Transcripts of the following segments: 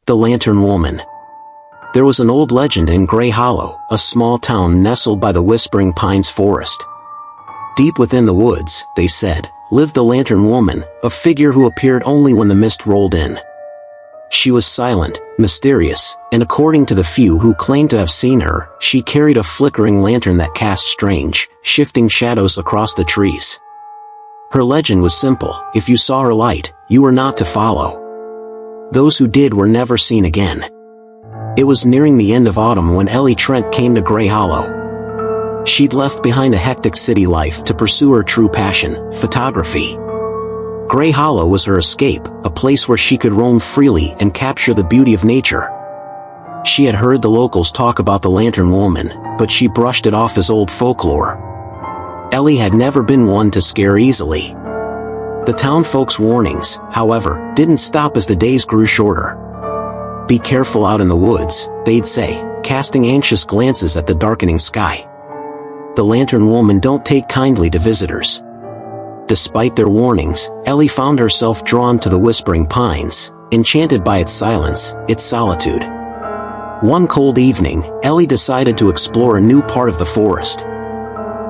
The Lantern Woman. There was an old legend in Gray Hollow, a small town nestled by the Whispering Pines forest. Deep within the woods, they said, lived the Lantern Woman, a figure who appeared only when the mist rolled in. She was silent, mysterious, and according to the few who claimed to have seen her, she carried a flickering lantern that cast strange, shifting shadows across the trees. Her legend was simple: if you saw her light, you were not to follow. Those who did were never seen again. It was nearing the end of autumn when Ellie Trent came to Gray Hollow. She'd left behind a hectic city life to pursue her true passion, photography. Gray Hollow was her escape, a place where she could roam freely and capture the beauty of nature. She had heard the locals talk about the Lantern Woman, but she brushed it off as old folklore. Ellie had never been one to scare easily. The town folks' warnings, however, didn't stop as the days grew shorter. "Be careful out in the woods," they'd say, casting anxious glances at the darkening sky. The Lantern Woman don't take kindly to visitors. Despite their warnings, Ellie found herself drawn to the Whispering Pines, enchanted by its silence, its solitude. One cold evening, Ellie decided to explore a new part of the forest.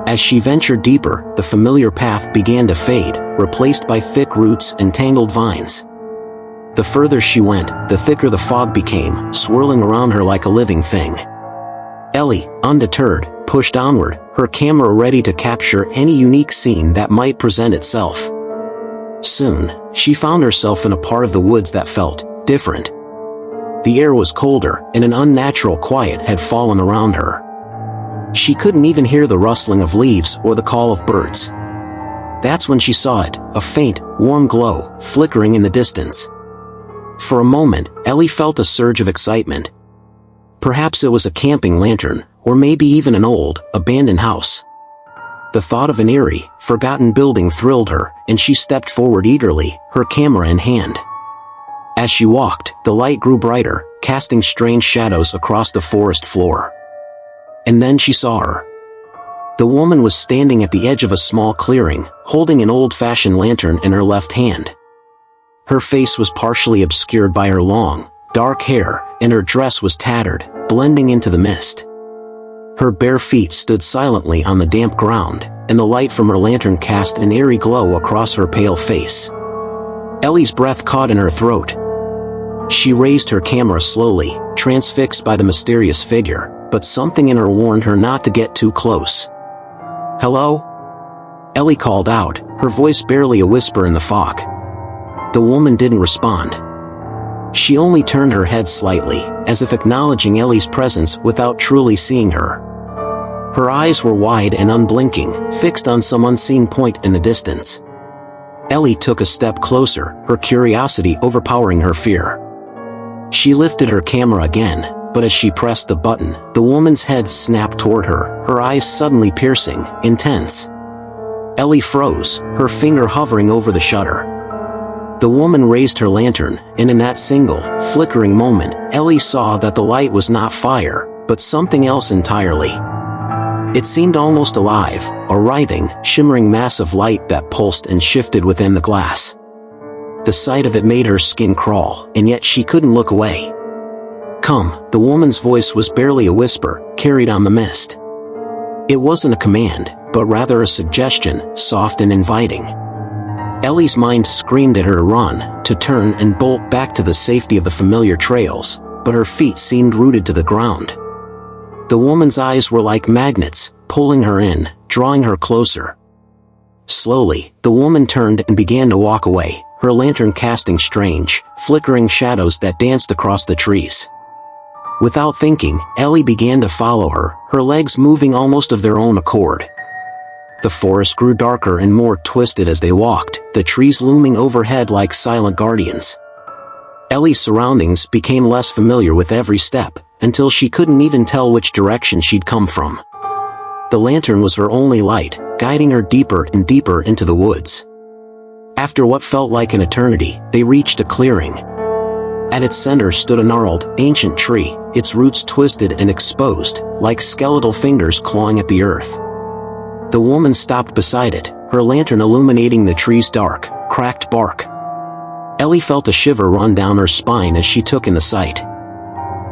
As she ventured deeper, the familiar path began to fade, replaced by thick roots and tangled vines. The further she went, the thicker the fog became, swirling around her like a living thing. Ellie, undeterred, pushed onward, her camera ready to capture any unique scene that might present itself. Soon, she found herself in a part of the woods that felt different. The air was colder, and an unnatural quiet had fallen around her. She couldn't even hear the rustling of leaves or the call of birds. That's when she saw it, a faint, warm glow, flickering in the distance. For a moment, Ellie felt a surge of excitement. Perhaps it was a camping lantern, or maybe even an old, abandoned house. The thought of an eerie, forgotten building thrilled her, and she stepped forward eagerly, her camera in hand. As she walked, the light grew brighter, casting strange shadows across the forest floor. And then she saw her. The woman was standing at the edge of a small clearing, holding an old-fashioned lantern in her left hand. Her face was partially obscured by her long, dark hair, and her dress was tattered, blending into the mist. Her bare feet stood silently on the damp ground, and the light from her lantern cast an eerie glow across her pale face. Ellie's breath caught in her throat. She raised her camera slowly, transfixed by the mysterious figure, but something in her warned her not to get too close. "Hello?" Ellie called out, her voice barely a whisper in the fog. The woman didn't respond. She only turned her head slightly, as if acknowledging Ellie's presence without truly seeing her. Her eyes were wide and unblinking, fixed on some unseen point in the distance. Ellie took a step closer, her curiosity overpowering her fear. She lifted her camera again, but as she pressed the button, the woman's head snapped toward her, her eyes suddenly piercing, intense. Ellie froze, her finger hovering over the shutter. The woman raised her lantern, and in that single, flickering moment, Ellie saw that the light was not fire, but something else entirely. It seemed almost alive, a writhing, shimmering mass of light that pulsed and shifted within the glass. The sight of it made her skin crawl, and yet she couldn't look away. "Come," the woman's voice was barely a whisper, carried on the mist. It wasn't a command, but rather a suggestion, soft and inviting. Ellie's mind screamed at her to run, to turn and bolt back to the safety of the familiar trails, but her feet seemed rooted to the ground. The woman's eyes were like magnets, pulling her in, drawing her closer. Slowly, the woman turned and began to walk away, her lantern casting strange, flickering shadows that danced across the trees. Without thinking, Ellie began to follow her, her legs moving almost of their own accord. The forest grew darker and more twisted as they walked, the trees looming overhead like silent guardians. Ellie's surroundings became less familiar with every step, until she couldn't even tell which direction she'd come from. The lantern was her only light, guiding her deeper and deeper into the woods. After what felt like an eternity, they reached a clearing. At its center stood a gnarled, ancient tree, its roots twisted and exposed, like skeletal fingers clawing at the earth. The woman stopped beside it, her lantern illuminating the tree's dark, cracked bark. Ellie felt a shiver run down her spine as she took in the sight.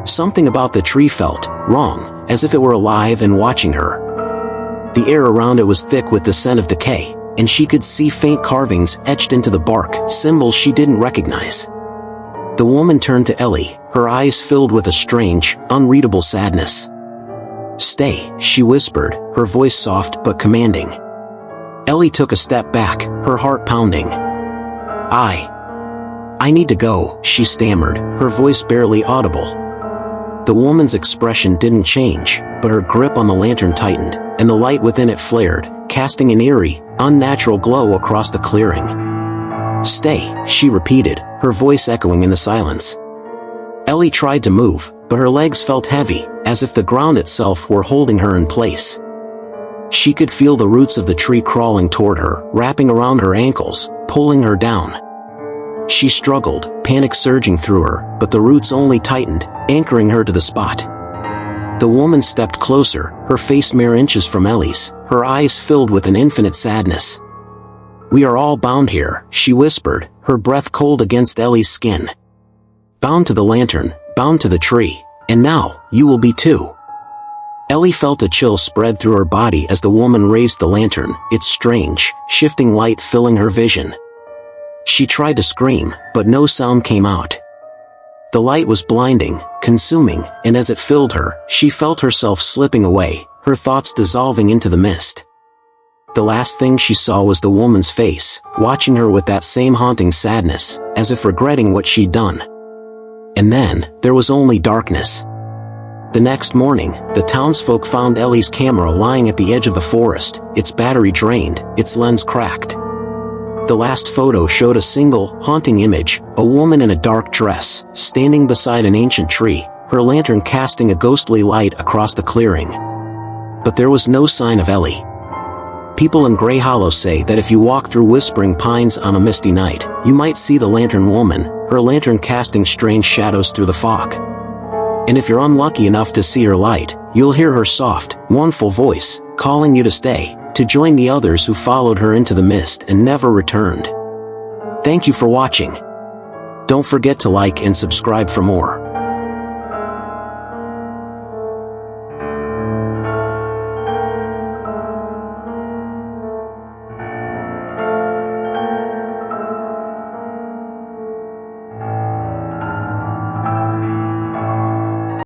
Something about the tree felt wrong, as if it were alive and watching her. The air around it was thick with the scent of decay, and she could see faint carvings etched into the bark, symbols she didn't recognize. The woman turned to Ellie, her eyes filled with a strange, unreadable sadness. "Stay," she whispered, her voice soft but commanding. Ellie took a step back, her heart pounding. I need to go," she stammered, her voice barely audible. The woman's expression didn't change, but her grip on the lantern tightened, and the light within it flared, casting an eerie, unnatural glow across the clearing. "Stay," she repeated, her voice echoing in the silence. Ellie tried to move, but her legs felt heavy, as if the ground itself were holding her in place. She could feel the roots of the tree crawling toward her, wrapping around her ankles, pulling her down. She struggled, panic surging through her, but the roots only tightened, anchoring her to the spot. The woman stepped closer, her face mere inches from Ellie's, her eyes filled with an infinite sadness. "We are all bound here," she whispered, her breath cold against Ellie's skin. "Bound to the lantern, bound to the tree, and now, you will be too." Ellie felt a chill spread through her body as the woman raised the lantern, its strange, shifting light filling her vision. She tried to scream, but no sound came out. The light was blinding, consuming, and as it filled her, she felt herself slipping away, her thoughts dissolving into the mist. The last thing she saw was the woman's face, watching her with that same haunting sadness, as if regretting what she'd done. And then, there was only darkness. The next morning, the townsfolk found Ellie's camera lying at the edge of the forest, its battery drained, its lens cracked. The last photo showed a single, haunting image, a woman in a dark dress, standing beside an ancient tree, her lantern casting a ghostly light across the clearing. But there was no sign of Ellie. People in Grey Hollow say that if you walk through Whispering Pines on a misty night, you might see the lantern woman, her lantern casting strange shadows through the fog. And if you're unlucky enough to see her light, you'll hear her soft, mournful voice, calling you to stay, to join the others who followed her into the mist and never returned. Thank you for watching. Don't forget to like and subscribe for more.